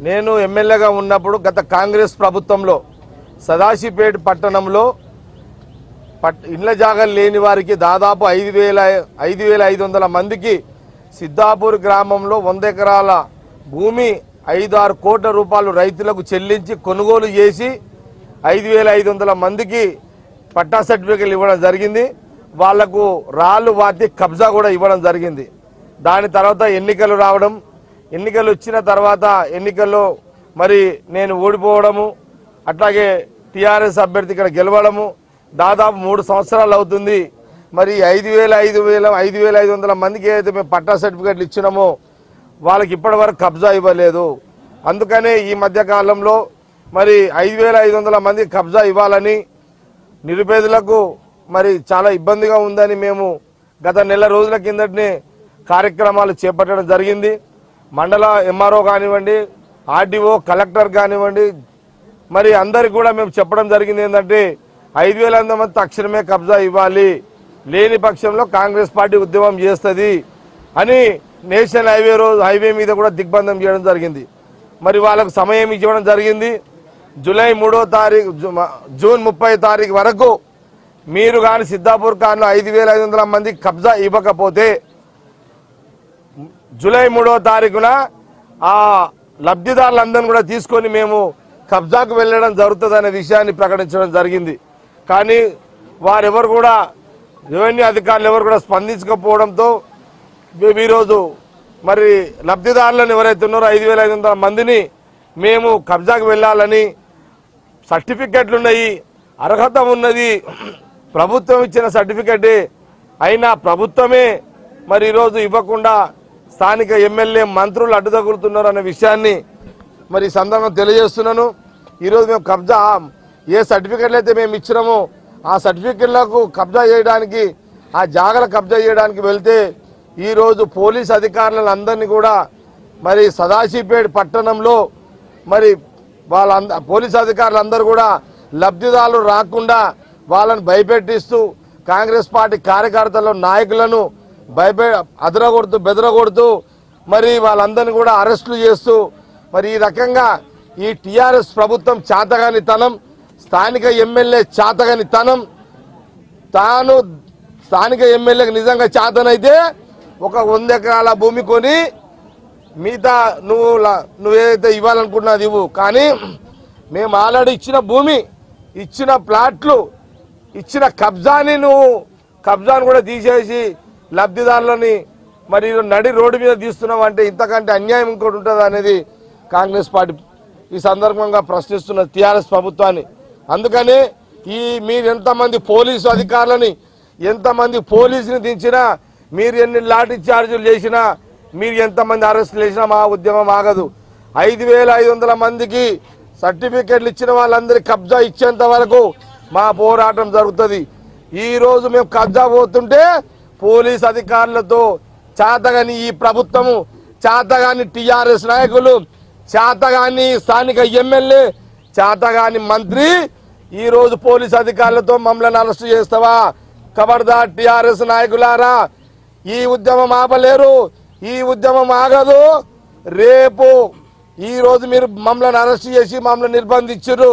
నేను ఎమ్మెల్యేగా ఉన్నప్పుడు గత కాంగ్రెస్ ప్రభుత్వంలో సదాశివపేట పట్టణంలో ఇళ్ల జాగాలు లేని వారికి దాదాపు 5,500 మందికి సిద్ధాపూర్ గ్రామంలో 100 ఎకరాల భూమి 5-6 కోట్ల రూపాయలు రైతులకు చెల్లించి కొనుగోలు చేసి 5,500 మందికి పట్టా సర్టిఫికెట్లు ఇవ్వడం జరిగింది. వాళ్లకు రాళ్ళు వాతి కబ్జా కూడా ఇవ్వడం జరిగింది. దాని తర్వాత ఎన్నికలు రావడం, ఎన్నికలు వచ్చిన తర్వాత ఎన్నికల్లో మరి నేను ఓడిపోవడము, అట్లాగే టీఆర్ఎస్ అభ్యర్థి ఇక్కడ గెలవడము దాదాపు 3 సంవత్సరాలు అవుతుంది. మరి 5,500 మందికి ఏదైతే మేము పట్టా సర్టిఫికెట్లు ఇచ్చినామో వాళ్ళకి ఇప్పటి వరకు కబ్జా ఇవ్వలేదు. అందుకనే ఈ మధ్య కాలంలో మరి 5,500 మందికి కబ్జా ఇవ్వాలని నిరుపేదలకు మరి చాలా ఇబ్బందిగా ఉందని మేము గత నెల రోజుల కిందటనే కార్యక్రమాలు చేపట్టడం జరిగింది. మండల ఎంఆర్ఓ కానివ్వండి, ఆర్డీఓ, కలెక్టర్ కానివ్వండి, మరి అందరికి కూడా మేము చెప్పడం జరిగింది ఏంటంటే 5,500 మంది తక్షణమే కబ్జా ఇవ్వాలి, లేని పక్షంలో కాంగ్రెస్ పార్టీ ఉద్యమం చేస్తుంది అని నేషనల్ హైవే మీద కూడా దిగ్బంధం చేయడం జరిగింది. మరి వాళ్ళకు సమయం ఇవ్వడం జరిగింది. జూలై 3వ తారీఖు జూన్ 30వ తారీఖు వరకు మీరు కానీ సిద్ధాపూర్ కాను 5,500 మందికి కబ్జా ఇవ్వకపోతే జూలై 3వ తారీఖున ఆ లబ్ధిదారులందరినీ కూడా తీసుకొని మేము కబ్జాకు వెళ్ళడం జరుగుతుందనే విషయాన్ని ప్రకటించడం జరిగింది. కానీ వారెవరు కూడా రెవెన్యూ అధికారులు ఎవరు కూడా స్పందించకపోవడంతో ఈరోజు మరి లబ్ధిదారులను ఎవరైతే ఉన్నారో 5,500 మందిని మేము కబ్జాకు వెళ్ళాలని సర్టిఫికెట్లు ఉన్నాయి, అర్హత ఉన్నది, ప్రభుత్వం ఇచ్చిన సర్టిఫికెటే అయినా ప్రభుత్వమే మరి ఈరోజు ఇవ్వకుండా స్థానిక ఎమ్మెల్యే మంత్రులు అడ్డు తగులుతున్నారు అనే విషయాన్ని మరి సందర్భంగా తెలియజేస్తున్నాను. ఈరోజు మేము కబ్జా ఏ సర్టిఫికెట్లు అయితే మేము ఇచ్చినామో ఆ సర్టిఫికెట్లకు కబ్జా చేయడానికి, ఆ జాగల కబ్జా చేయడానికి వెళ్తే ఈరోజు పోలీస్ అధికారులందరినీ కూడా మరి సదాశివపేట పట్టణంలో మరి పోలీస్ అధికారులందరూ కూడా లబ్ధిదారులు రాకుండా వాళ్ళని భయపెట్టిస్తూ కాంగ్రెస్ పార్టీ కార్యకర్తలు నాయకులను బెదరగొడుతూ మరి వాళ్ళందరినీ కూడా అరెస్టులు చేస్తూ మరి ఈ రకంగా ఈ టీఆర్ఎస్ ప్రభుత్వం చాతగానితనం, స్థానిక ఎమ్మెల్యే చాతగానితనం, తాను స్థానిక ఎమ్మెల్యేకి నిజంగా చాతనైతే ఒక 100 ఎకరాల భూమి కొని మిగతా నువ్వేదైతే ఇవ్వాలనుకుంటున్నది ఇవ్వు, కానీ మేము ఆల్రెడీ ఇచ్చిన భూమి, ఇచ్చిన ప్లాట్లు, ఇచ్చిన కబ్జాను కూడా తీసేసి లబ్ధిదారులని మరి నడి రోడ్డు మీద తీస్తున్నాం అంటే ఇంతకంటే అన్యాయం ఇంకోటి ఉంటుంది అనేది కాంగ్రెస్ పార్టీ ఈ సందర్భంగా ప్రశ్నిస్తున్న టీఆర్ఎస్ ప్రభుత్వాన్ని. అందుకనే మీరు ఎంతమంది పోలీసు అధికారులని, ఎంతమంది పోలీసుని దించినా, మీరు ఎన్ని లాఠీ చార్జీలు చేసినా, మీరు ఎంతమంది అరెస్టులు చేసినా మా ఉద్యమం ఆగదు. 5,500 మందికి సర్టిఫికెట్లు ఇచ్చిన వాళ్ళందరికీ కబ్జా ఇచ్చేంత వరకు మా పోరాటం జరుగుతుంది. ఈరోజు మేము కబ్జా పోతుంటే పోలీస్ అధికారులతో చాతగాని ఈ ప్రభుత్వము, చాతగాని టీఆర్ఎస్ నాయకులు, చాతగాని స్థానిక ఎమ్మెల్యే, చాతగాని మంత్రి ఈరోజు పోలీస్ అధికారులతో మమ్మల్ని అరెస్టు చేస్తావా? ఖబర్దార్ టీఆర్ఎస్ నాయకులారా, ఈ ఉద్యమం ఆపలేరు, ఈ ఉద్యమం ఆగదు. రేపు ఈరోజు మీరు మమ్మల్ని అరెస్ట్ చేసి మమ్మల్ని నిర్బంధించారు,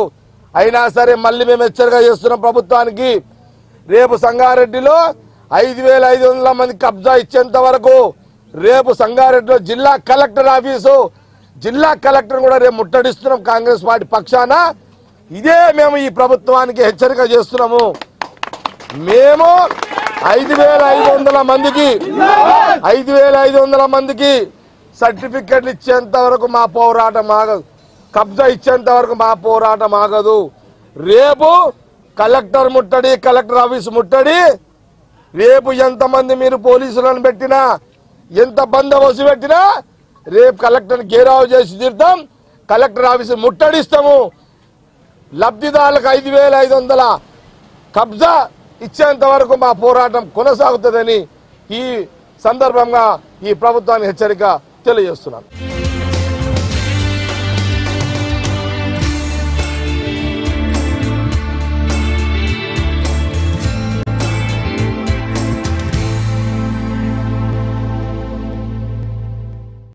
అయినా సరే మళ్ళీ మేము హెచ్చరిక చేస్తున్నాం ప్రభుత్వానికి. రేపు సంగారెడ్డిలో 5,500 మంది కబ్జా ఇచ్చేంత వరకు రేపు సంగారెడ్డిలో జిల్లా కలెక్టర్ ఆఫీసు, జిల్లా కలెక్టర్ కూడా రేపు ముట్టడిస్తున్నాం కాంగ్రెస్ పార్టీ పక్షాన. ఇదే మేము ఈ ప్రభుత్వానికి హెచ్చరిక చేస్తున్నాము. మేము 5,500 మందికి సర్టిఫికెట్లు ఇచ్చేంత వరకు మా పోరాటం ఆగదు, కబ్జా ఇచ్చేంత వరకు మా పోరాటం ఆగదు. రేపు కలెక్టర్ ముట్టడి, కలెక్టర్ ఆఫీసు ముట్టడి, రేపు ఎంతమంది మీరు పోలీసులను పెట్టినా, ఎంత బందోబస్తు పెట్టినా రేపు కలెక్టర్ని గేరావు చేసి తీరుతాం, కలెక్టర్ ఆఫీసు ముట్టడిస్తాము. లబ్ధిదారులకు 5,500 కబ్జా ఇచ్చేంత వరకు మా పోరాటం కొనసాగుతుందని ఈ సందర్భంగా ఈ ప్రభుత్వాన్ని హెచ్చరిక తెలియజేస్తున్నాను.